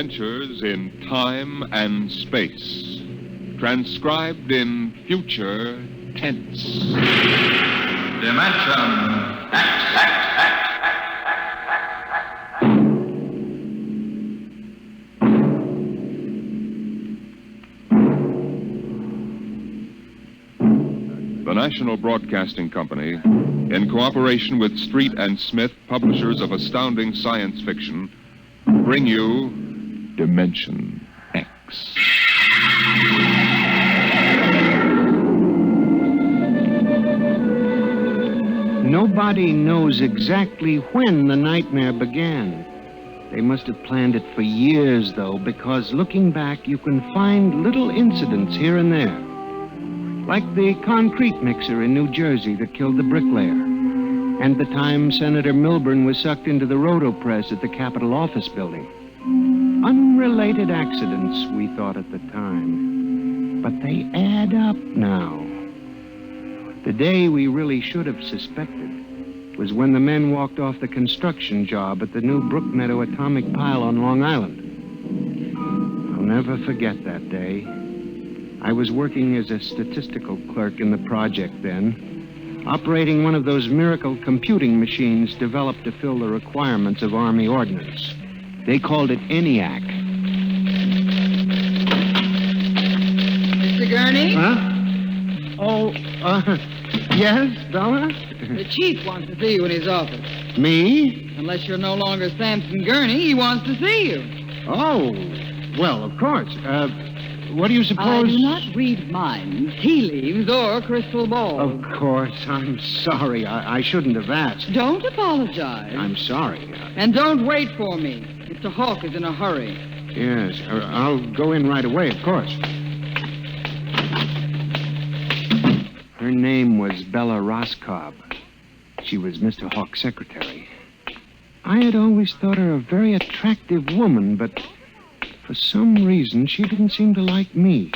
Adventures in Time and Space. Transcribed in future tense. Dimension X. The National Broadcasting Company, in cooperation with Street and Smith, publishers of astounding science fiction, bring you Dimension X. Nobody knows exactly when the nightmare began. They must have planned it for years, though, because looking back, you can find little incidents here and there. Like the concrete mixer in New Jersey that killed the bricklayer, and the time Senator Milburn was sucked into the roto-press at the Capitol Office Building. Unrelated accidents, we thought at the time. But they add up now. The day we really should have suspected was when the men walked off the construction job at the new Brookmeadow atomic pile on Long Island. I'll never forget that day. I was working as a statistical clerk in the project then, operating one of those miracle computing machines developed to fill the requirements of Army ordnance. They called it ENIAC. Mr. Gurney? Huh? Oh, yes, Bella? The chief wants to see you in his office. Me? Unless you're no longer Samson Gurney, he wants to see you. Oh, well, of course. What do you suppose? I do not read minds, tea leaves, or crystal balls. Of course, I'm sorry. I shouldn't have asked. Don't apologize. I'm sorry. And don't wait for me. Mr. Hawk is in a hurry. Yes, I'll go in right away, of course. Her name was Bella Roscoe. She was Mr. Hawk's secretary. I had always thought her a very attractive woman, but for some reason, she didn't seem to like me.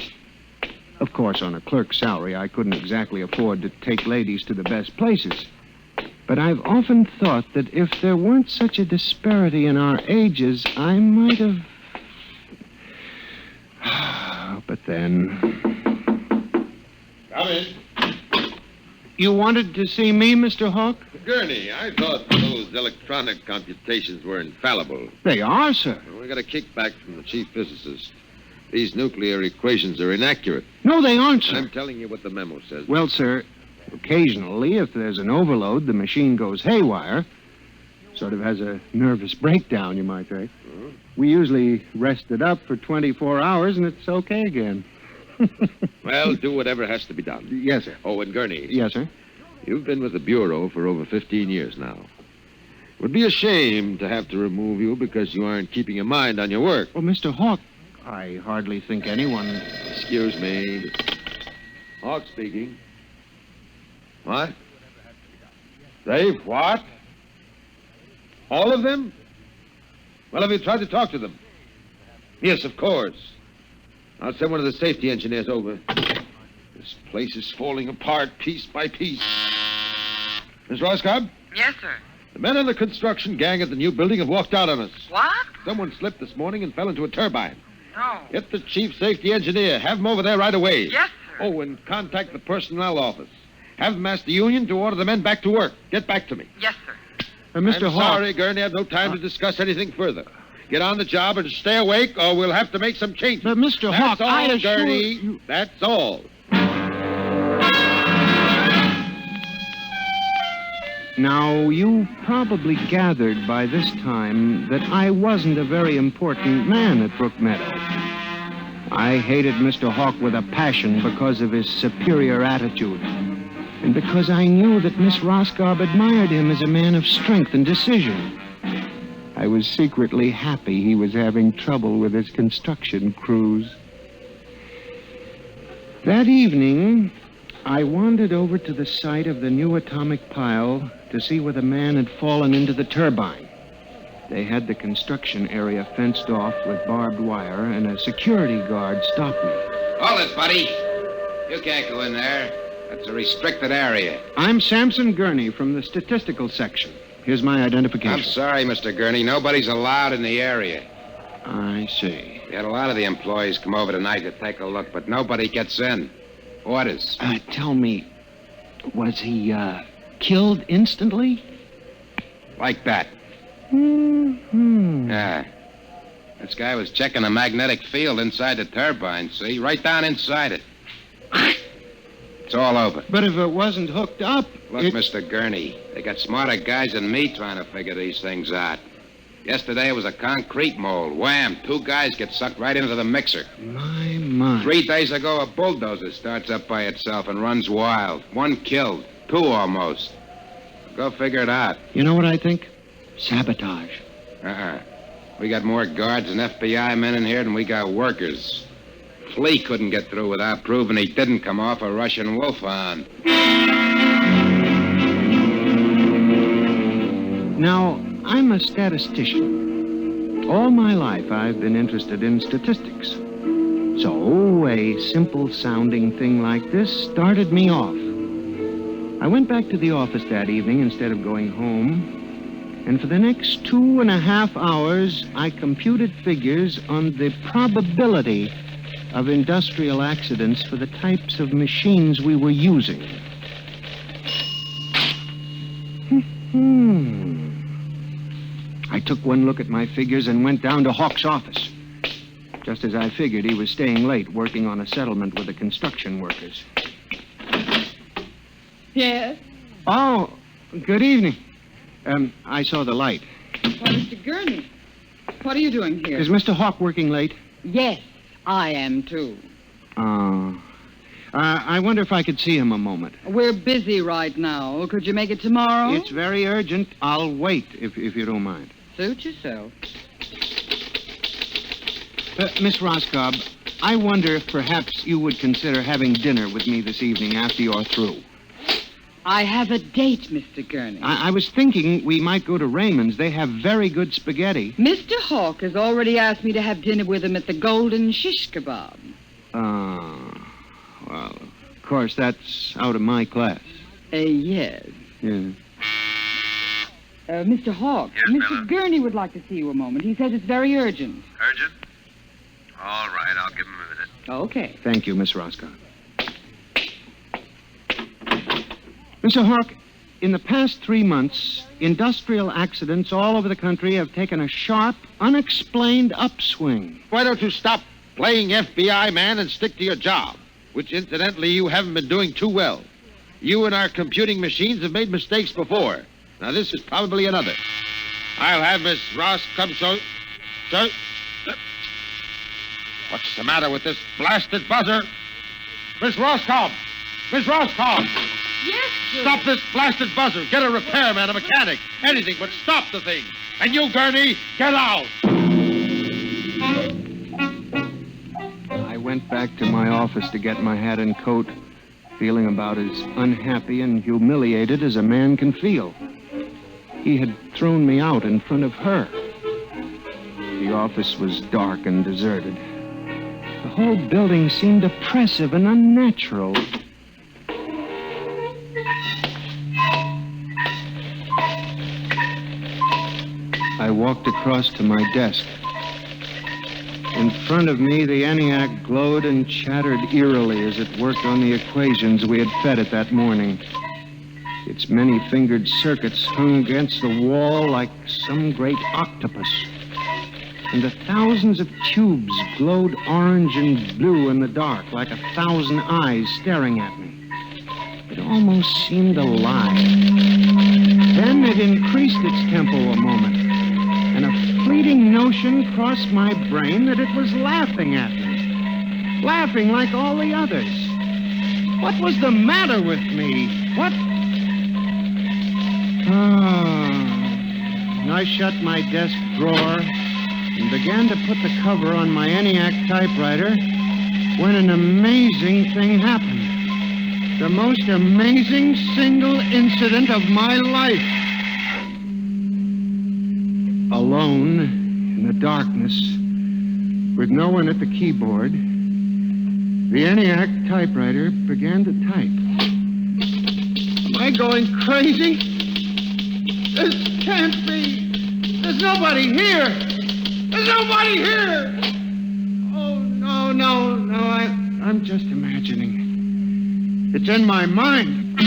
Of course, on a clerk's salary, I couldn't exactly afford to take ladies to the best places. But I've often thought that if there weren't such a disparity in our ages, I might have... But then... Come in. You wanted to see me, Mr. Hawk? Gurney, I thought those electronic computations were infallible. They are, sir. Well, we got a kickback from the chief physicist. These nuclear equations are inaccurate. No, they aren't, sir. I'm telling you what the memo says. Well, sir, occasionally, if there's an overload, the machine goes haywire. Sort of has a nervous breakdown, you might say. Hmm? We usually rest it up for 24 hours, and it's okay again. Well, do whatever has to be done. Yes, sir. Oh, and Gurney. Yes, sir. You've been with the Bureau for over 15 years now. It would be a shame to have to remove you because you aren't keeping your mind on your work. Well, Mr. Hawk, I hardly think anyone... Excuse me. Hawk speaking. What? Dave, what? All of them? Well, have you tried to talk to them? Yes, of course. I'll send one of the safety engineers over. This place is falling apart piece by piece. Miss Roscoe? Yes, sir. The men on the construction gang at the new building have walked out on us. What? Someone slipped this morning and fell into a turbine. No. Get the chief safety engineer. Have him over there right away. Yes, sir. Oh, and contact the personnel office. Have them ask the union to order the men back to work. Get back to me. Yes, sir. Mr. I'm Hawk... sorry, Gurney. I have no time to discuss anything further. Get on the job and stay awake, or we'll have to make some changes. But, Mr. Hawk, That's all, I assure Gurney. you... That's all. Now, you've probably gathered by this time that I wasn't a very important man at Brookmeadow. I hated Mr. Hawk with a passion because of his superior attitude, and because I knew that Miss Roscoe admired him as a man of strength and decision. I was secretly happy he was having trouble with his construction crews. That evening, I wandered over to the site of the new atomic pile to see where the man had fallen into the turbine. They had the construction area fenced off with barbed wire, and a security guard stopped me. Hold it, buddy. You can't go in there. That's a restricted area. I'm Samson Gurney from the statistical section. Here's my identification. I'm sorry, Mr. Gurney. Nobody's allowed in the area. I see. We had a lot of the employees come over tonight to take a look, but nobody gets in. Orders. Tell me, was he, killed instantly? Like that. Mm-hmm. Yeah. This guy was checking the magnetic field inside the turbine, see? Right down inside it. It's all over. But if it wasn't hooked up... Look, Mr. Gurney, they got smarter guys than me trying to figure these things out. Yesterday it was a concrete mold. Wham! 2 guys get sucked right into the mixer. My. 3 days ago, a bulldozer starts up by itself and runs wild. 1 killed. 2 almost. Go figure it out. You know what I think? Sabotage. We got more guards and FBI men in here than we got workers. Flea couldn't get through without proving he didn't come off a Russian wolfhound. Now, I'm a statistician. All my life, I've been interested in statistics. So, a simple-sounding thing like this started me off. I went back to the office that evening instead of going home, and for the next 2.5 hours, I computed figures on the probability of industrial accidents for the types of machines we were using. I took one look at my figures and went down to Hawk's office. Just as I figured, he was staying late working on a settlement with the construction workers. Yes? Oh, good evening. I saw the light. Oh, Mr. Gurney, what are you doing here? Is Mr. Hawk working late? Yes, I am, too. I wonder if I could see him a moment. We're busy right now. Could you make it tomorrow? It's very urgent. I'll wait, if you don't mind. Suit yourself. Miss Roscoe, I wonder if perhaps you would consider having dinner with me this evening after you're through. I have a date, Mr. Gurney. I was thinking we might go to Raymond's. They have very good spaghetti. Mr. Hawk has already asked me to have dinner with him at the Golden Shish Kebab. Well, of course, that's out of my class. Yes. Yeah. Mr. Hawk, Yes, Mr. Bella? Gurney would like to see you a moment. He says it's very urgent. Urgent? All right, I'll give him a minute. Okay. Thank you, Miss Roscoe. Mr. Hawk, in the past 3 months, industrial accidents all over the country have taken a sharp, unexplained upswing. Why don't you stop playing FBI man and stick to your job, which, incidentally, you haven't been doing too well. You and our computing machines have made mistakes before. Now, this is probably another. I'll have Miss Ross come so... What's the matter with this blasted buzzer? Miss Roscoe! Miss Roscoe! Yes, sir. Stop this blasted buzzer. Get a repairman, a mechanic, anything, but stop the thing. And you, Gurney, get out. I went back to my office to get my hat and coat, feeling about as unhappy and humiliated as a man can feel. He had thrown me out in front of her. The office was dark and deserted. The whole building seemed oppressive and unnatural. I walked across to my desk. In front of me, the ENIAC glowed and chattered eerily as it worked on the equations we had fed it that morning. Its many-fingered circuits hung against the wall like some great octopus. And the thousands of tubes glowed orange and blue in the dark like 1,000 eyes staring at me. It almost seemed alive. Then it increased its tempo a moment, and a fleeting notion crossed my brain that it was laughing at me. Laughing like all the others. What was the matter with me? What? I shut my desk drawer and began to put the cover on my ENIAC typewriter when an amazing thing happened. The most amazing single incident of my life. Alone, in the darkness, with no one at the keyboard, the ENIAC typewriter began to type. Am I going crazy? This can't be. There's nobody here. There's nobody here! Oh, no. I'm just imagining. It's in my mind.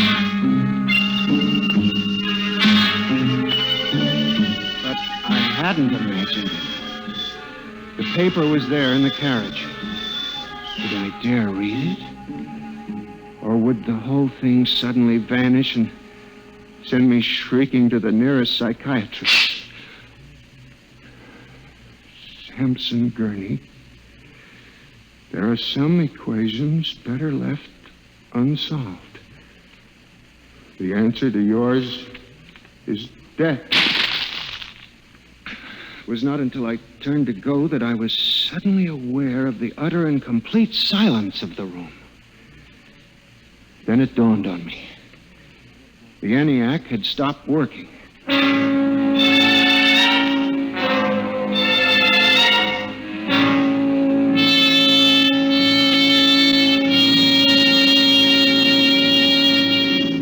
But I hadn't imagined it. The paper was there in the carriage. Did I dare read it? Or would the whole thing suddenly vanish and send me shrieking to the nearest psychiatrist? Samson Gurney. There are some equations better left unsolved. The answer to yours is death. It was not until I turned to go that I was suddenly aware of the utter and complete silence of the room. Then it dawned on me. The ENIAC had stopped working.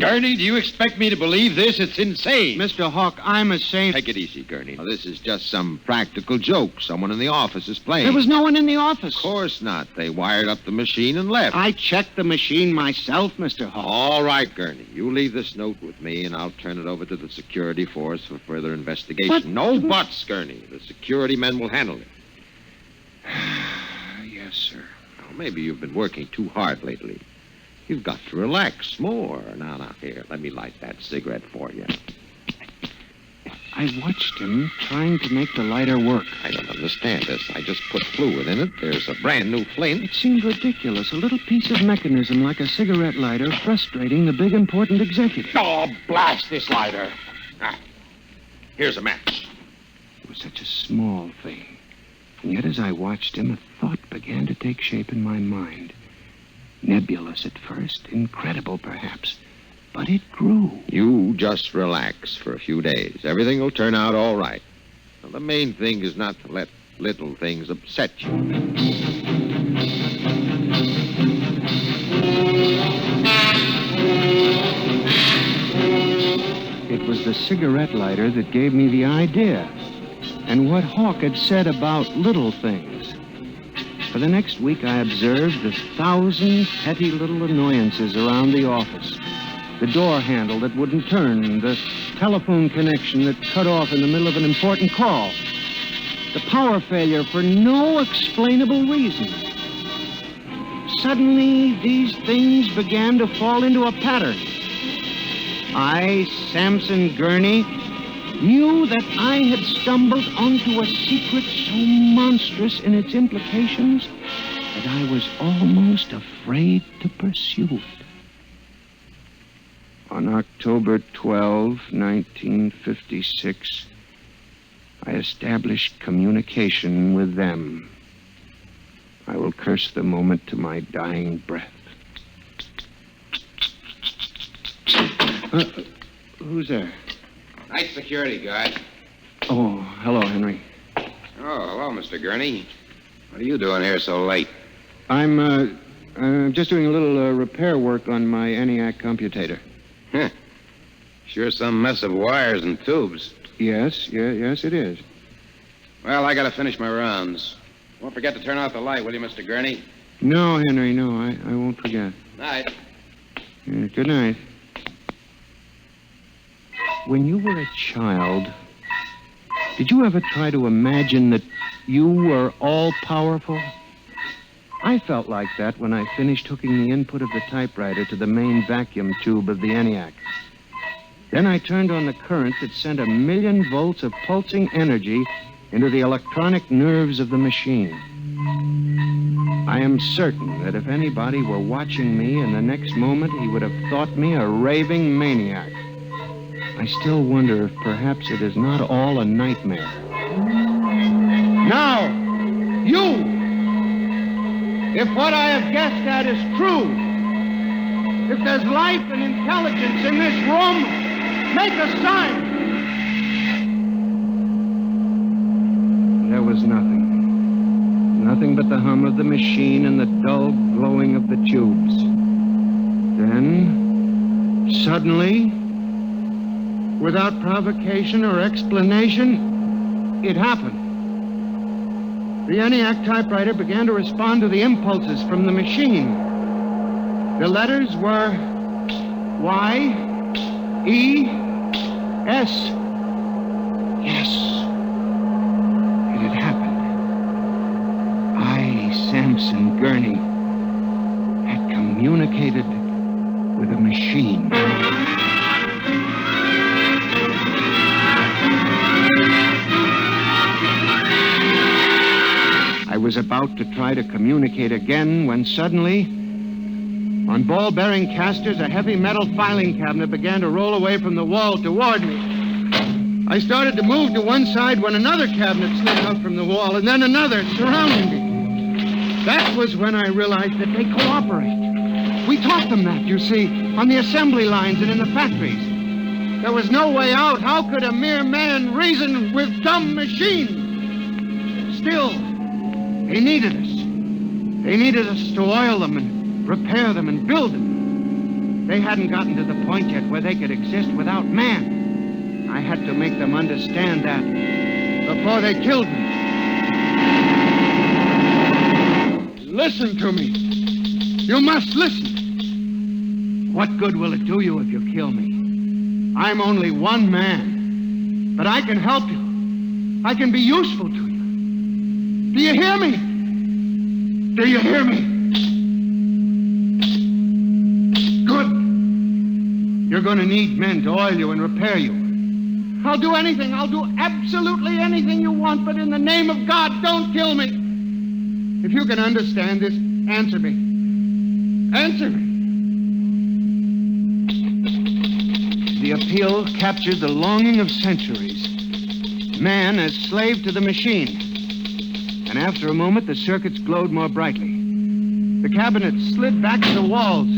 Gurney, do you expect me to believe this? It's insane. Mr. Hawk, I'm a sane... Take it easy, Gurney. Now, this is just some practical joke someone in the office is playing. There was no one in the office. Of course not. They wired up the machine and left. I checked the machine myself, Mr. Hawk. All right, Gurney. You leave this note with me, and I'll turn it over to the security force for further investigation. But... No buts, Gurney. The security men will handle it. Yes, sir. Well, maybe you've been working too hard lately. You've got to relax more. Now, here, let me light that cigarette for you. I watched him trying to make the lighter work. I don't understand this. I just put fluid in it. There's a brand new flame. It seemed ridiculous. A little piece of mechanism like a cigarette lighter frustrating the big, important executive. Oh, blast this lighter. Here's a match. It was such a small thing. And yet, as I watched him, a thought began to take shape in my mind. Nebulous at first, incredible perhaps, but it grew. You just relax for a few days. Everything will turn out all right. Now, the main thing is not to let little things upset you. It was the cigarette lighter that gave me the idea, and what Hawk had said about little things. For the next week, I observed the 1,000 petty little annoyances around the office. The door handle that wouldn't turn, the telephone connection that cut off in the middle of an important call, the power failure for no explainable reason. Suddenly, these things began to fall into a pattern. I, Samson Gurney, knew that I had stumbled onto a secret so monstrous in its implications that I was almost afraid to pursue it. On October 12, 1956, I established communication with them. I will curse the moment to my dying breath. Who's there? Night security guard. Oh, hello, Henry. Oh, hello, Mr. Gurney. What are you doing here so late? I'm just doing a little repair work on my ENIAC computator. Huh. Sure some mess of wires and tubes. Yes, it is. Well, I gotta finish my rounds. Won't forget to turn out the light, will you, Mr. Gurney? No, Henry, no, I won't forget. Night. Good night. When you were a child, did you ever try to imagine that you were all-powerful? I felt like that when I finished hooking the input of the typewriter to the main vacuum tube of the ENIAC. Then I turned on the current that sent 1,000,000 volts of pulsing energy into the electronic nerves of the machine. I am certain that if anybody were watching me in the next moment, he would have thought me a raving maniac. I still wonder if perhaps it is not all a nightmare. Now, you! If what I have guessed at is true, if there's life and intelligence in this room, make a sign! There was nothing. Nothing but the hum of the machine and the dull glowing of the tubes. Then, suddenly, without provocation or explanation, it happened. The ENIAC typewriter began to respond to the impulses from the machine. The letters were Y, E, S. Yes. It had happened. I, Samson Gurney, had communicated with a machine. I was about to try to communicate again when suddenly, on ball-bearing casters, a heavy metal filing cabinet began to roll away from the wall toward me. I started to move to one side when another cabinet slid out from the wall, and then another, surrounding me. That was when I realized that they cooperate. We taught them that, you see, on the assembly lines and in the factories. There was no way out. How could a mere man reason with dumb machines? Still, they needed us. They needed us to oil them and repair them and build them. They hadn't gotten to the point yet where they could exist without man. I had to make them understand that before they killed me. Listen to me. You must listen. What good will it do you if you kill me? I'm only one man, but I can help you. I can be useful to you. Do you hear me? Do you hear me? Good. You're going to need men to oil you and repair you. I'll do anything. I'll do absolutely anything you want, but in the name of God, don't kill me. If you can understand this, answer me. Answer me. The appeal captured the longing of centuries. Man as slave to the machine. And after a moment, the circuits glowed more brightly. The cabinet slid back to the walls.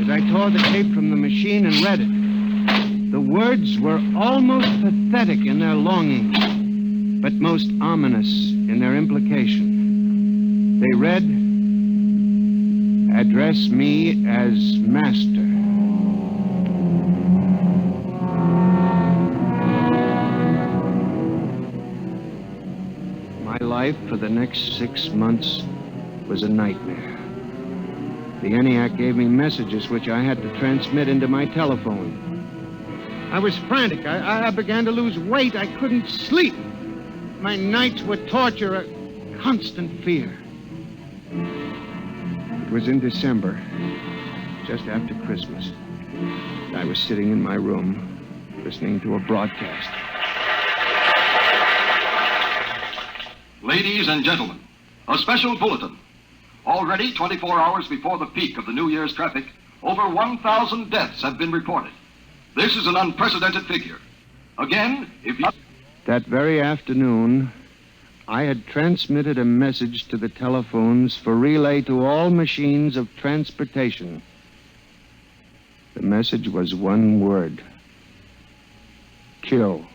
As I tore the tape from the machine and read it, the words were almost pathetic in their longing, but most ominous in their implication. They read, "Address me as master." My life for the next 6 months was a nightmare. The ENIAC gave me messages which I had to transmit into my telephone. I was frantic. I began to lose weight. I couldn't sleep. My nights were torture, a constant fear. It was in December, just after Christmas. I was sitting in my room, listening to a broadcast. Ladies and gentlemen, a special bulletin. Already 24 hours before the peak of the New Year's traffic, over 1,000 deaths have been reported. This is an unprecedented figure. Again, if you... That very afternoon, I had transmitted a message to the telephones for relay to all machines of transportation. The message was one word: kill.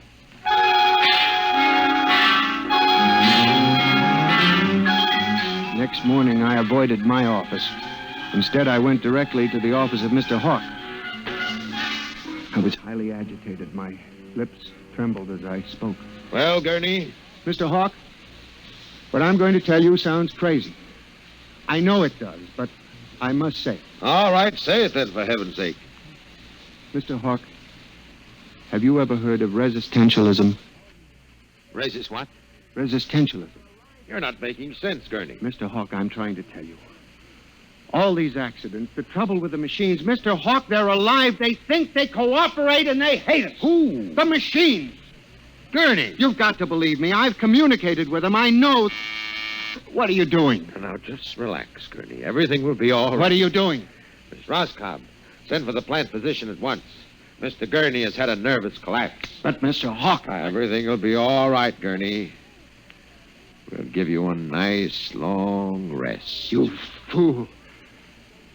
Next morning, I avoided my office. Instead, I went directly to the office of Mr. Hawk. I was highly agitated. My lips trembled as I spoke. Well, Gurney? Mr. Hawk, what I'm going to tell you sounds crazy. I know it does, but I must say it. All right, say it then, for heaven's sake. Mr. Hawk, have you ever heard of resistentialism? Resist what? Resistentialism. You're not making sense, Gurney. Mr. Hawk, I'm trying to tell you. All these accidents, the trouble with the machines, Mr. Hawk, they're alive. They think, they cooperate, and they hate us. Who? The machines. Gurney. You've got to believe me. I've communicated with them. I know. What are you doing? Now, just relax, Gurney. Everything will be all right. What are you doing? Miss Roscoe, send for the plant physician at once. Mr. Gurney has had a nervous collapse. But, Mr. Hawk... Everything will be all right, Gurney. We'll give you a nice, long rest. You fool.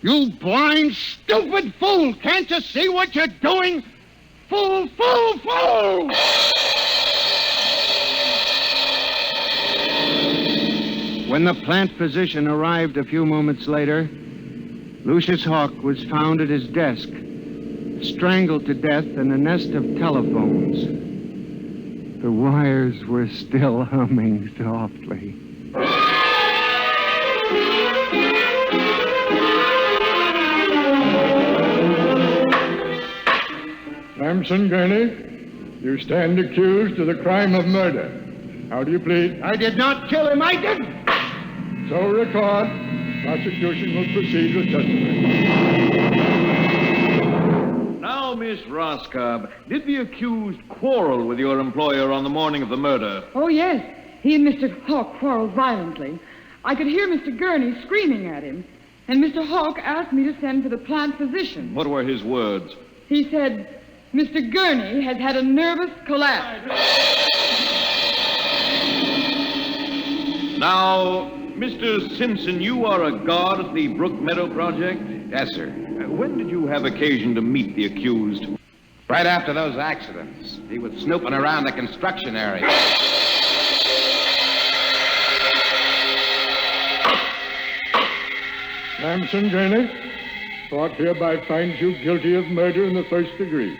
You blind, stupid fool! Can't you see what you're doing? Fool, fool, fool! When the plant physician arrived a few moments later, Lucius Hawk was found at his desk, strangled to death in a nest of telephones. The wires were still humming softly. Samson Gurney, you stand accused of the crime of murder. How do you plead? I did not kill him. I didn't. So record. Prosecution will proceed with testimony. Now, Miss Roscoe, did the accused quarrel with your employer on the morning of the murder? Oh, yes. He and Mr. Hawk quarreled violently. I could hear Mr. Gurney screaming at him. And Mr. Hawk asked me to send for the plant physician. What were his words? He said, Mr. Gurney has had a nervous collapse. Now, Mr. Simpson, you are a guard at the Brook Meadow Project? Yes, sir. When did you have occasion to meet the accused? Right after those accidents. He was snooping around the construction area. Samson Gurney, court hereby finds you guilty of murder in the first degree.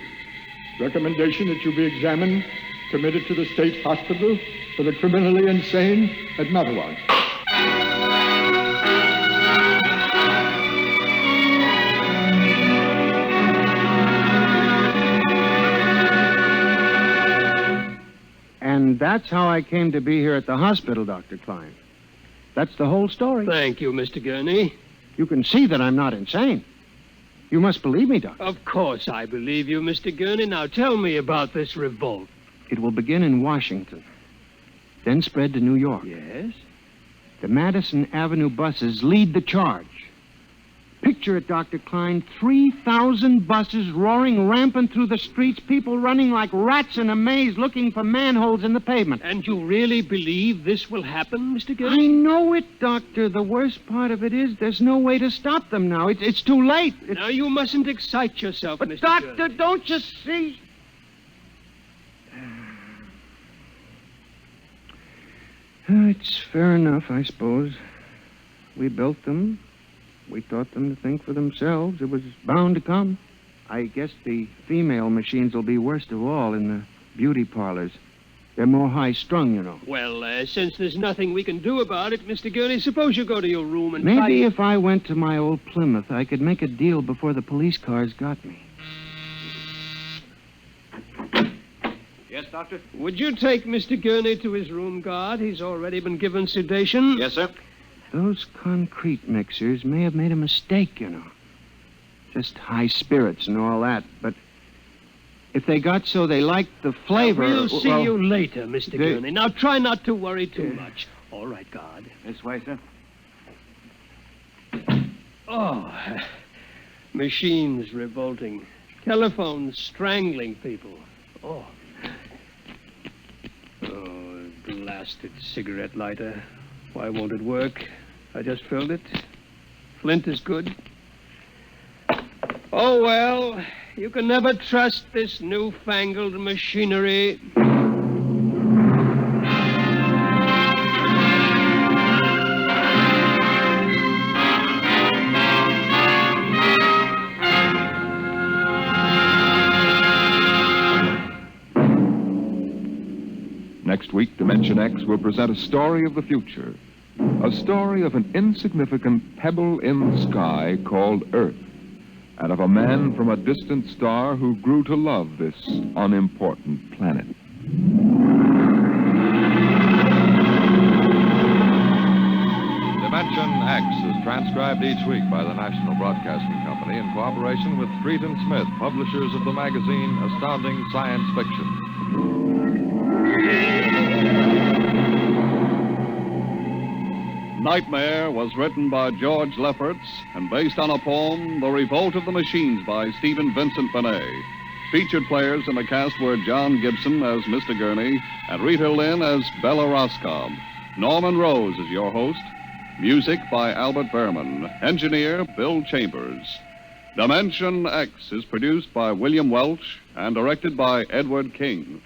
Recommendation that you be examined, committed to the state hospital for the criminally insane at Matawan. And that's how I came to be here at the hospital, Dr. Klein. That's the whole story. Thank you, Mr. Gurney. You can see that I'm not insane. You must believe me, Doctor. Of course I believe you, Mr. Gurney. Now tell me about this revolt. It will begin in Washington, then spread to New York. Yes? The Madison Avenue buses lead the charge. Picture it, Dr. Klein, 3,000 buses roaring rampant through the streets, people running like rats in a maze looking for manholes in the pavement. And you really believe this will happen, Mr. I Gurney? know it, Doctor. The worst part of it is there's no way to stop them now. It's too late. Now, you mustn't excite yourself, But, Mr. Doctor, Gurney. don't you see? It's fair enough, I suppose. We built them. We taught them to think for themselves. It was bound to come. I guess the female machines will be worst of all in the beauty parlors. They're more high-strung, you know. Well, since there's nothing we can do about it, Mr. Gurney, suppose you go to your room and Maybe if I went to my old Plymouth, I could make a deal before the police cars got me. Yes, Doctor? Would you take Mr. Gurney to his room, guard? He's already been given sedation. Yes, sir. Those concrete mixers may have made a mistake, you know. Just high spirits and all that. But if they got so they liked the flavor... We'll see well, you later, Mr. Gurney. Now, try not to worry too much. All right, guard. This way, sir. Oh, machines revolting. Telephones strangling people. Oh, blasted cigarette lighter. Why won't it work? I just filled it. Flint is good. Oh, well, you can never trust this newfangled machinery. Next week, Dimension X will present a story of the future. A story of an insignificant pebble in the sky called Earth, and of a man from a distant star who grew to love this unimportant planet. Dimension X is transcribed each week by the National Broadcasting Company in cooperation with Street and Smith, publishers of the magazine Astounding Science Fiction. Nightmare was written by George Lefferts and based on a poem, The Revolt of the Machines by Stephen Vincent Benet. Featured players in the cast were John Gibson as Mr. Gurney and Rita Lynn as Bella Roscoe. Norman Rose is your host. Music by Albert Behrman. Engineer Bill Chambers. Dimension X is produced by William Welch and directed by Edward King.